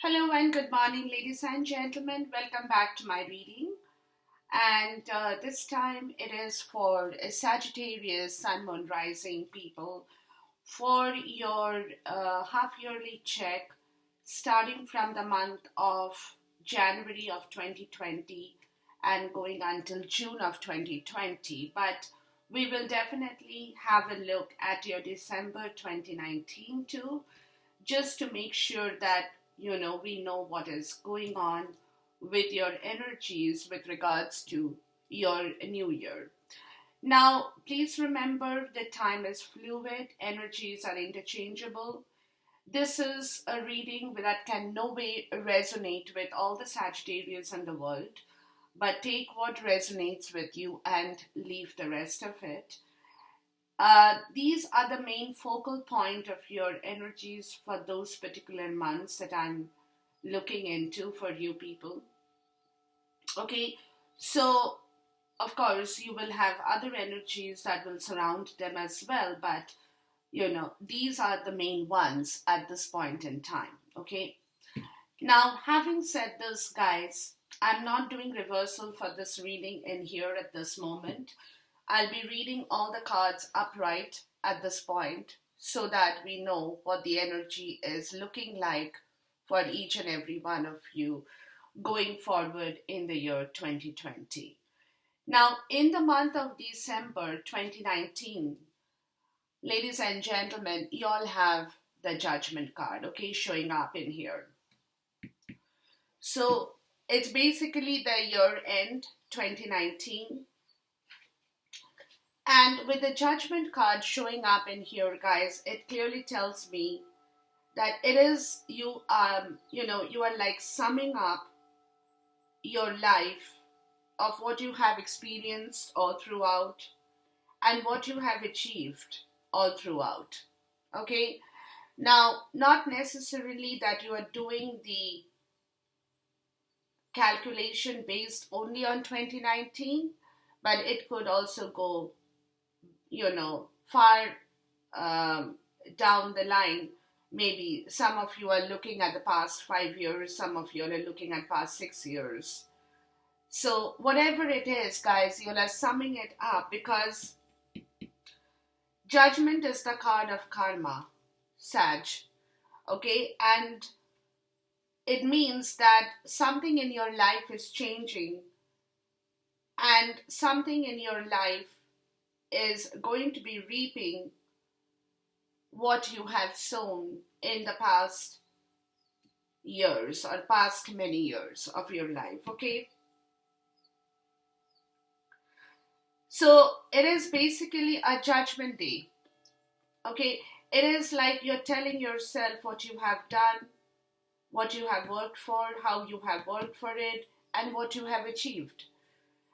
Hello and good morning, ladies and gentlemen. Welcome back to my reading. And this time it is for Sagittarius Sun Moon Rising people for your half yearly check starting from the month of January of 2020 and going until June of 2020. But we will definitely have a look at your December 2019 too, just to make sure that we know what is going on with your energies with regards to your new year. Now, please remember that time is fluid, energies are interchangeable. This is a reading that can no way resonate with all the Sagittarius in the world, but take what resonates with you and leave the rest of it. These are the main focal point of your energies for those particular months that I'm looking into for you people. Okay, so of course you will have other energies that will surround them as well, but these are the main ones at this point in time. Okay, now having said this, guys, I'm not doing reversal for this reading in here at this moment. I'll be reading all the cards upright at this point so that we know what the energy is looking like for each and every one of you going forward in the year 2020. Now, in the month of December 2019, ladies and gentlemen, you all have the Judgment card, okay, showing up in here. So it's basically the year end 2019. And with the Judgment card showing up in here, guys, it clearly tells me that it is you you are like summing up your life of what you have experienced all throughout and what you have achieved all throughout. Okay? Now, not necessarily that you are doing the calculation based only on 2019, but it could also go far down the line. Maybe some of you are looking at the past 5 years, some of you are looking at past 6 years. So whatever it is, guys, you are summing it up because Judgment is the card of karma, Sag. Okay, and it means that something in your life is changing and something in your life is going to be reaping what you have sown in the past years or past many years of your life. Okay, so it is basically a judgment day. Okay, it is like you're telling yourself what you have done, what you have worked for, how you have worked for it, and what you have achieved.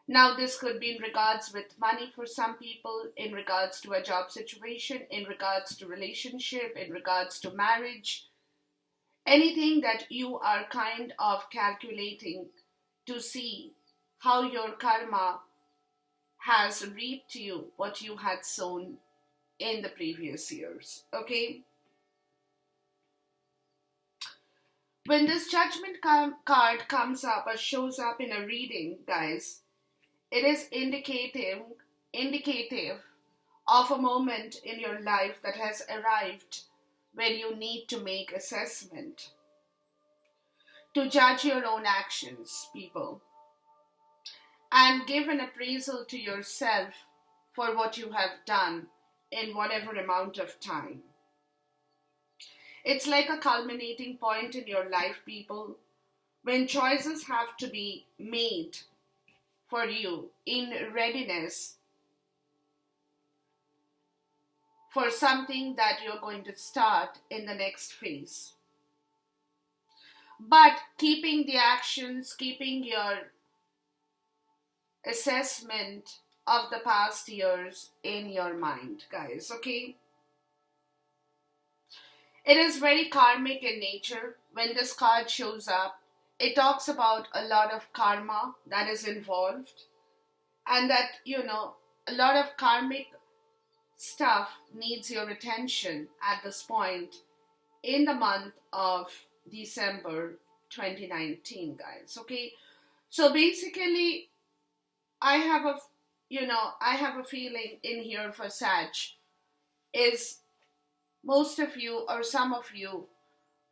Now, this could be in regards with money for some people, in regards to a job situation, in regards to relationship, in regards to marriage, anything that you are kind of calculating to see how your karma has reaped you what you had sown in the previous years. Okay? When this Judgment card comes up or shows up in a reading, guys, it is indicative of a moment in your life that has arrived when you need to make assessment, to judge your own actions, people, and give an appraisal to yourself for what you have done in whatever amount of time. It's like a culminating point in your life, people, when choices have to be made for you in readiness for something that you're going to start in the next phase. But keeping the actions, keeping your assessment of the past years in your mind, guys, okay? It is very karmic in nature. When this card shows up, it talks about a lot of karma that is involved, and that, a lot of karmic stuff needs your attention at this point in the month of December 2019, guys. Okay, so basically, I have a I have a feeling in here for Sag is most of you or some of you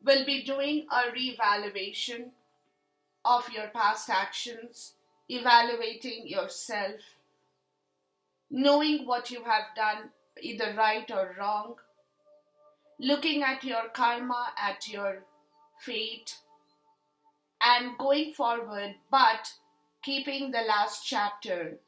will be doing a reevaluation of your past actions, evaluating yourself, knowing what you have done, either right or wrong, looking at your karma, at your fate, and going forward, but keeping the last chapter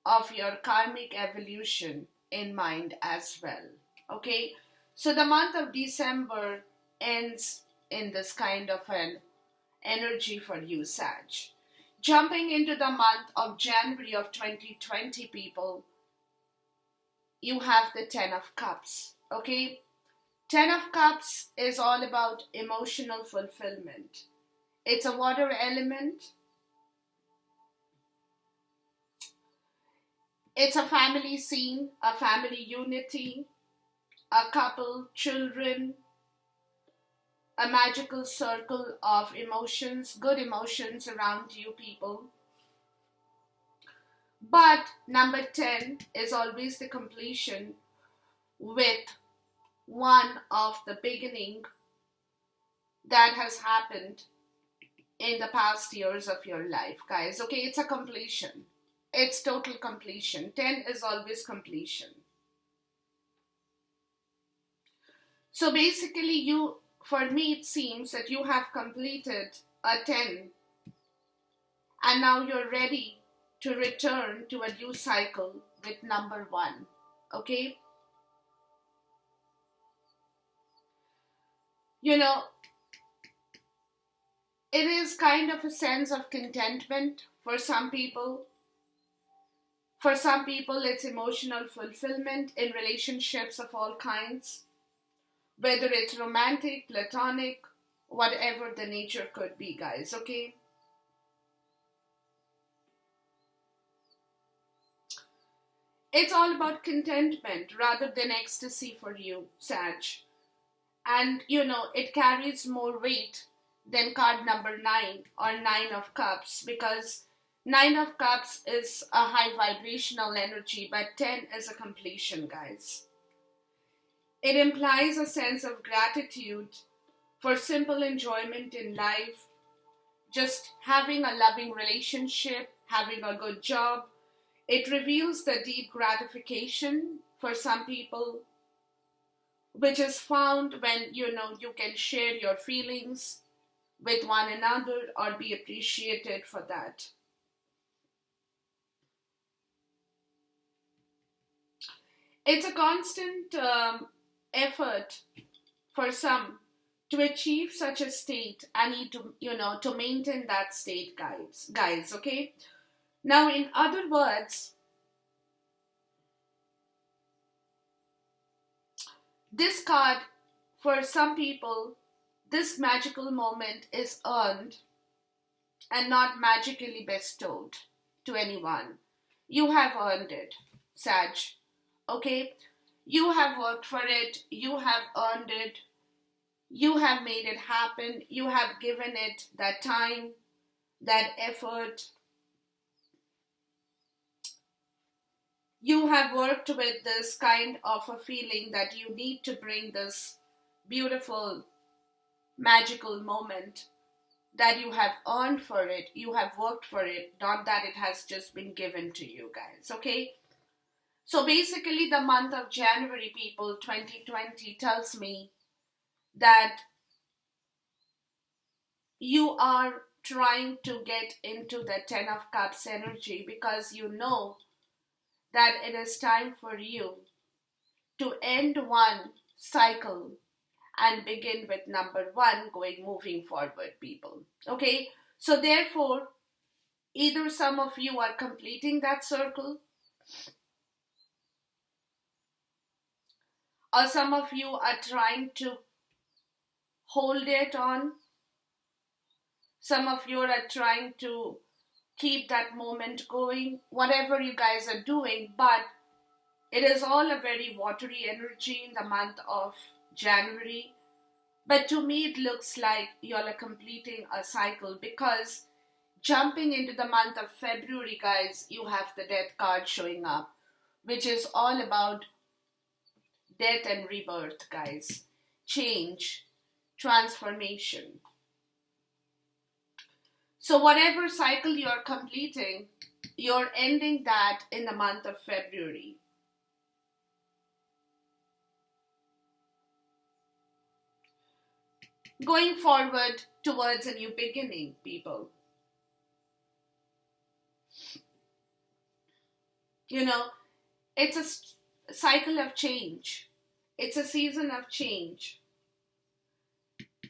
of your karmic evolution in mind as well. Okay, so the month of December ends in this kind of an energy for you, Sag. Jumping into the month of January of 2020, people, you have the Ten of Cups. Okay, Ten of Cups is all about emotional fulfillment. It's a water element. It's a family scene, a family unity, a couple, children, a magical circle of emotions, good emotions around you, people. But number 10 is always the completion with one of the beginning that has happened in the past years of your life, guys. Okay, it's a completion. It's total completion. 10 is always completion. So basically, for me, it seems that you have completed a 10 and now you're ready to return to a new cycle with number 1. Okay? It is kind of a sense of contentment for some people. For some people, it's emotional fulfillment in relationships of all kinds, whether it's romantic, platonic, whatever the nature could be, guys, okay? It's all about contentment rather than ecstasy for you, Sag. And, it carries more weight than card number 9 or 9 of Cups, because 9 of Cups is a high vibrational energy, but 10 is a completion, guys. It implies a sense of gratitude for simple enjoyment in life, just having a loving relationship, having a good job. It reveals the deep gratification for some people, which is found when, you can share your feelings with one another or be appreciated for that. It's a constant effort for some to achieve such a state and need to, to maintain that state, guys, okay? Now, in other words, this card, for some people, this magical moment is earned and not magically bestowed to anyone. You have earned it, Sag. Okay? You have worked for it. You have earned it. You have made it happen. You have given it that time, that effort. You have worked with this kind of a feeling that you need to bring this beautiful, magical moment, that you have earned for it. You have worked for it, not that it has just been given to you, guys. Okay? So basically, the month of January, people, 2020 tells me that you are trying to get into the Ten of Cups energy because you know that it is time for you to end one cycle and begin with number 1 moving forward, people. Okay? So therefore, either some of you are completing that circle, or some of you are trying to hold it on. Some of you are trying to keep that moment going, whatever you guys are doing, but it is all a very watery energy in the month of January. But to me, it looks like you're completing a cycle because jumping into the month of February, guys, you have the death card showing up, which is all about death and rebirth, guys. Change, transformation. So, whatever cycle you're completing, you're ending that in the month of February. Going forward towards a new beginning, people. You know, it's a cycle of change, it's a season of change.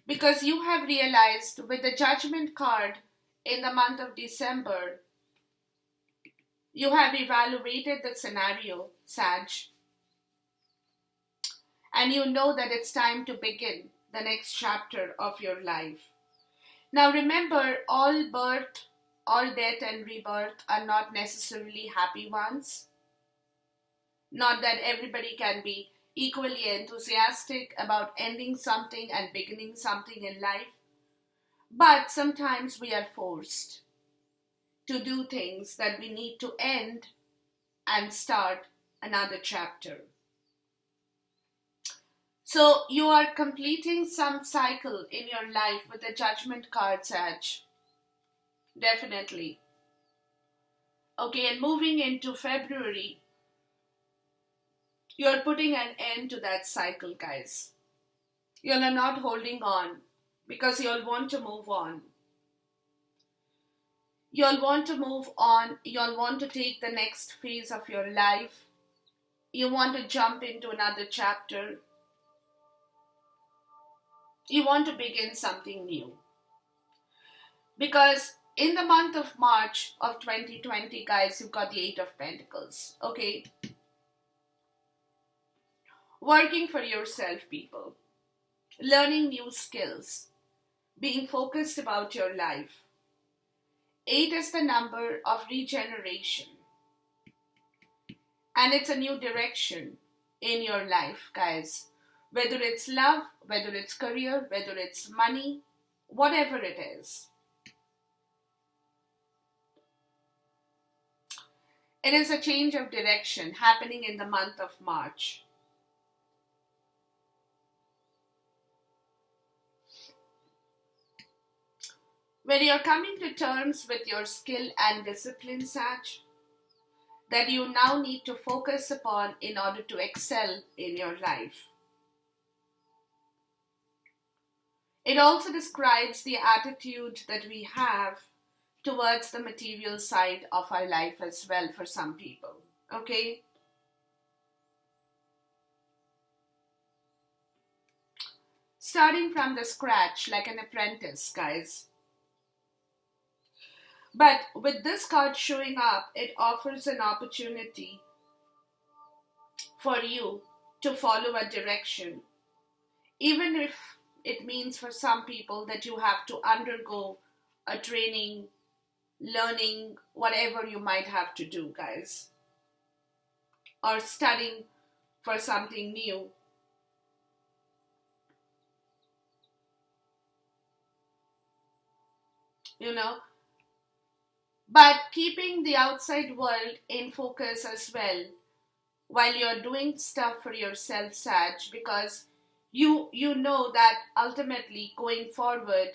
Because you have realized with the judgment card in the month of December, you have evaluated the scenario, Sag, and you know that it's time to begin the next chapter of your life. Now remember, all birth, all death, and rebirth are not necessarily happy ones. Not that everybody can be equally enthusiastic about ending something and beginning something in life, but sometimes we are forced to do things that we need to end and start another chapter. So you are completing some cycle in your life with the judgment card, Sag. Definitely. Okay, and moving into February, you're putting an end to that cycle, guys. You're not holding on because you'll want to move on. You'll want to move on. You'll want to take the next phase of your life. You want to jump into another chapter. You want to begin something new. Because in the month of March of 2020, guys, you've got the Eight of Pentacles. Okay? Working for yourself, people. Learning new skills. Being focused about your life. 8 is the number of regeneration. And it's a new direction in your life, guys. Whether it's love, whether it's career, whether it's money, whatever it is. It is a change of direction happening in the month of March. When you're coming to terms with your skill and discipline, Sag, that you now need to focus upon in order to excel in your life. It also describes the attitude that we have towards the material side of our life as well for some people. Okay? Starting from the scratch like an apprentice, guys. But with this card showing up, it offers an opportunity for you to follow a direction. Even if it means for some people that you have to undergo a training, learning, whatever you might have to do, guys. Or studying for something new. You know? But keeping the outside world in focus as well while you're doing stuff for yourself, Sag, because you know that ultimately going forward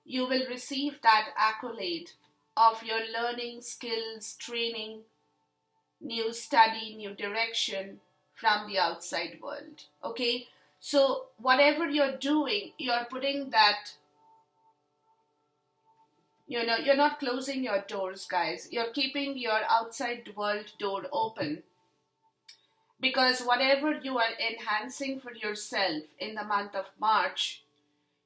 you will receive that accolade of your learning, skills, training, new study, new direction from the outside world. Okay? So whatever you're doing, you're putting that. You're not closing your doors, guys. You're keeping your outside world door open. Because whatever you are enhancing for yourself in the month of March,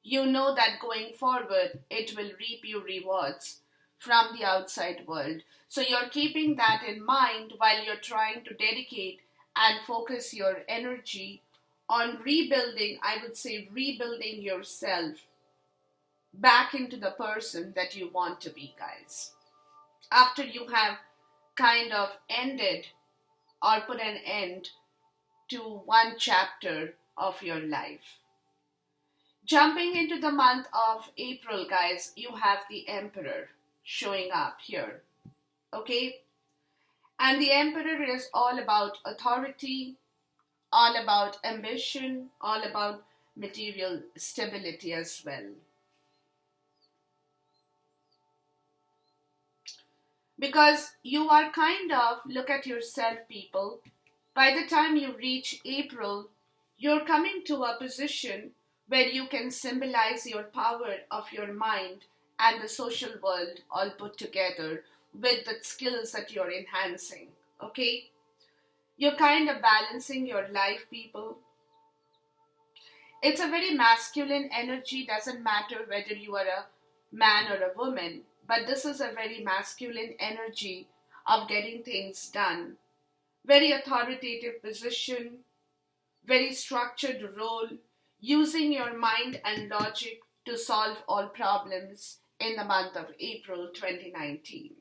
you know that going forward, it will reap you rewards from the outside world. So you're keeping that in mind while you're trying to dedicate and focus your energy on rebuilding, I would say rebuilding yourself back into the person that you want to be, guys. After you have kind of ended or put an end to one chapter of your life. Jumping into the month of April, guys, you have the Emperor showing up here. Okay? And the Emperor is all about authority, all about ambition, all about material stability as well. Because you are kind of, look at yourself, people, by the time you reach April, you're coming to a position where you can symbolize your power of your mind and the social world all put together with the skills that you're enhancing. Okay? You're kind of balancing your life, people. It's a very masculine energy, doesn't matter whether you are a man or a woman, but this is a very masculine energy of getting things done. Very authoritative position, very structured role, using your mind and logic to solve all problems in the month of April 2019.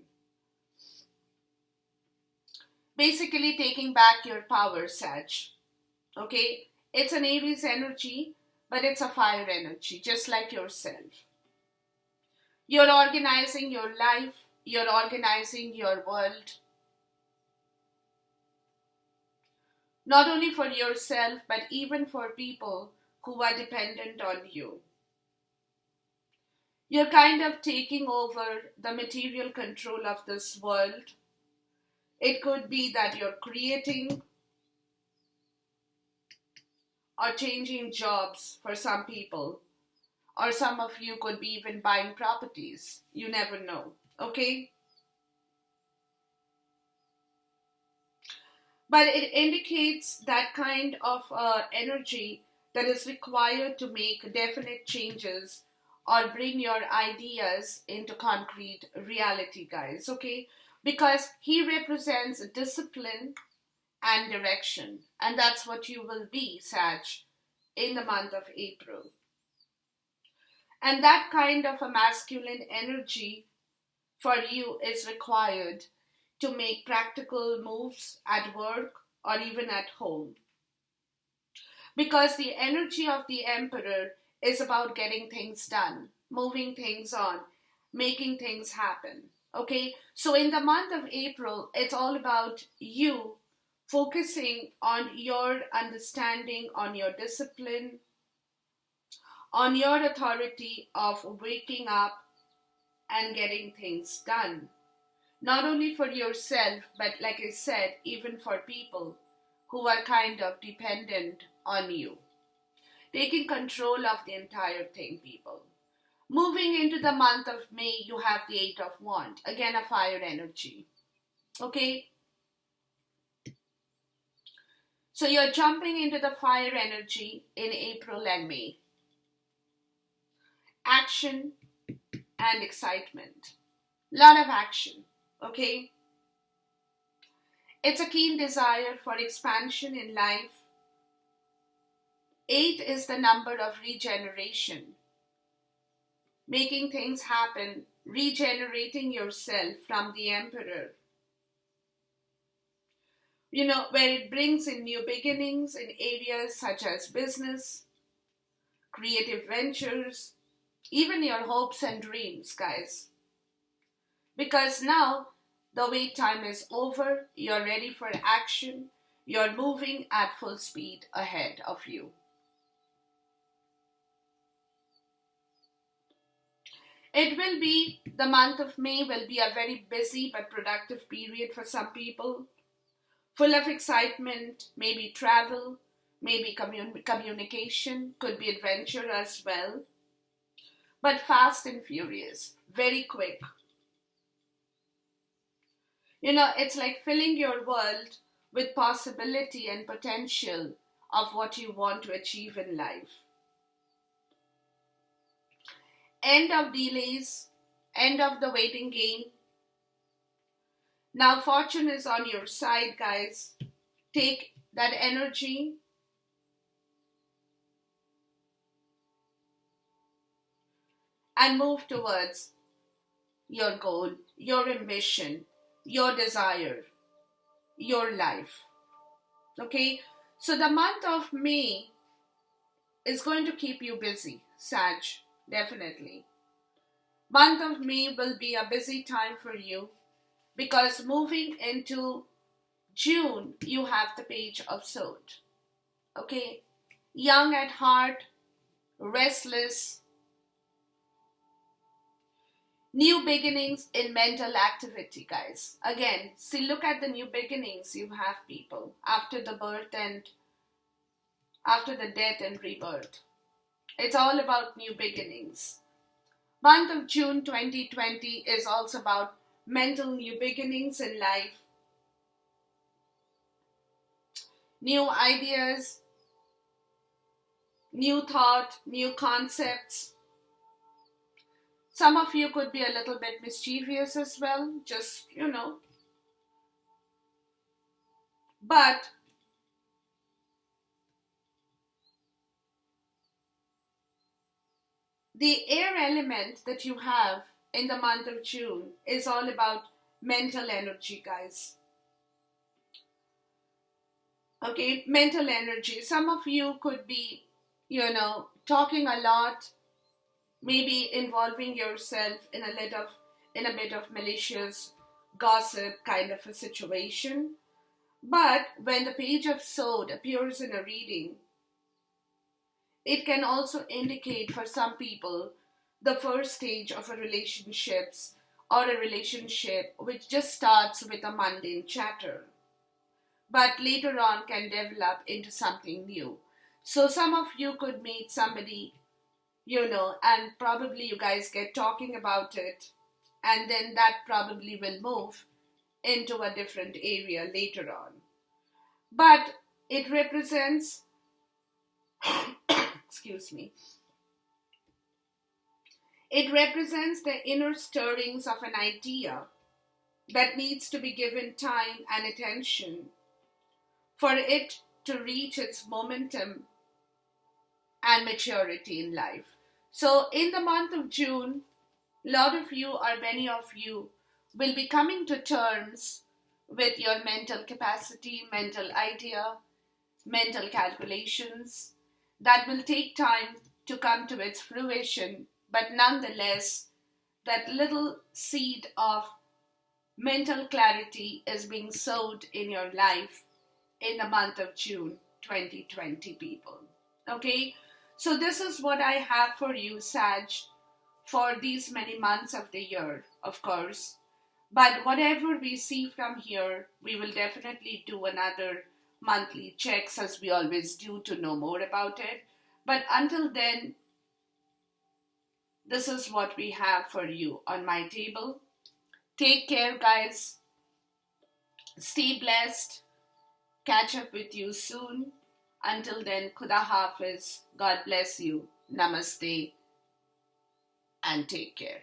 Basically, taking back your power, Sag. Okay? It's an Aries energy, but it's a fire energy, just like yourself. You're organizing your life, you're organizing your world, not only for yourself, but even for people who are dependent on you. You're kind of taking over the material control of this world. It could be that you're creating or changing jobs for some people, or some of you could be even buying properties. You never know, okay? But it indicates that kind of energy that is required to make definite changes or bring your ideas into concrete reality, guys, okay? Because he represents discipline and direction, and that's what you will be, Sag, in the month of April. And that kind of a masculine energy for you is required to make practical moves at work or even at home. Because the energy of the Emperor is about getting things done, moving things on, making things happen. Okay? So in the month of April, it's all about you focusing on your understanding, on your discipline, on your authority of waking up and getting things done. Not only for yourself, but like I said, even for people who are kind of dependent on you. Taking control of the entire thing, people. Moving into the month of May, you have the Eight of Wands. Again, a fire energy. Okay? So you're jumping into the fire energy in April and May. Action and excitement. Lot of action. Okay? It's a keen desire for expansion in life. 8 is the number of regeneration. Making things happen, regenerating yourself from the Emperor. You know, where it brings in new beginnings in areas such as business, creative ventures, even your hopes and dreams, guys. Because now the wait time is over, you're ready for action, you're moving at full speed ahead of you. It will be, the month of May will be a very busy but productive period for some people, full of excitement, maybe travel, maybe communication, could be adventure as well, but fast and furious, very quick. You know, it's like filling your world with possibility and potential of what you want to achieve in life. End of delays, end of the waiting game. Now fortune is on your side, guys. Take that energy and move towards your goal, your ambition, your desire, your life. Okay? So the month of May is going to keep you busy, Sag, definitely. Month of May will be a busy time for you because moving into June, you have the Page of Swords. Okay? Young at heart, restless, new beginnings in mental activity, guys. Again, see, look at the new beginnings you have, people, after the birth and after the death and rebirth. It's all about new beginnings. Month of June 2020 is also about mental new beginnings in life, new ideas, new thought, new concepts. Some of you could be a little bit mischievous as well, just, But the air element that you have in the month of June is all about mental energy, guys. Okay, mental energy. Some of you could be, talking a lot, maybe involving yourself in a bit of malicious gossip kind of a situation. But when the Page of Swords appears in a reading, it can also indicate for some people the first stage of a relationships or a relationship which just starts with a mundane chatter, but later on can develop into something new. So some of you could meet somebody, and probably you guys get talking about it, and then that probably will move into a different area later on. But it represents, excuse me, it represents the inner stirrings of an idea that needs to be given time and attention for it to reach its momentum and maturity in life. So, in the month of June, a lot of you or many of you will be coming to terms with your mental capacity, mental idea, mental calculations that will take time to come to its fruition, but nonetheless, that little seed of mental clarity is being sowed in your life in the month of June 2020, people. Okay? So, this is what I have for you, Sag, for these many months of the year, of course. But whatever we see from here, we will definitely do another monthly checks as we always do to know more about it. But until then, this is what we have for you on my table. Take care, guys. Stay blessed. Catch up with you soon. Until then, Khuda Hafiz. God bless you. Namaste. And take care.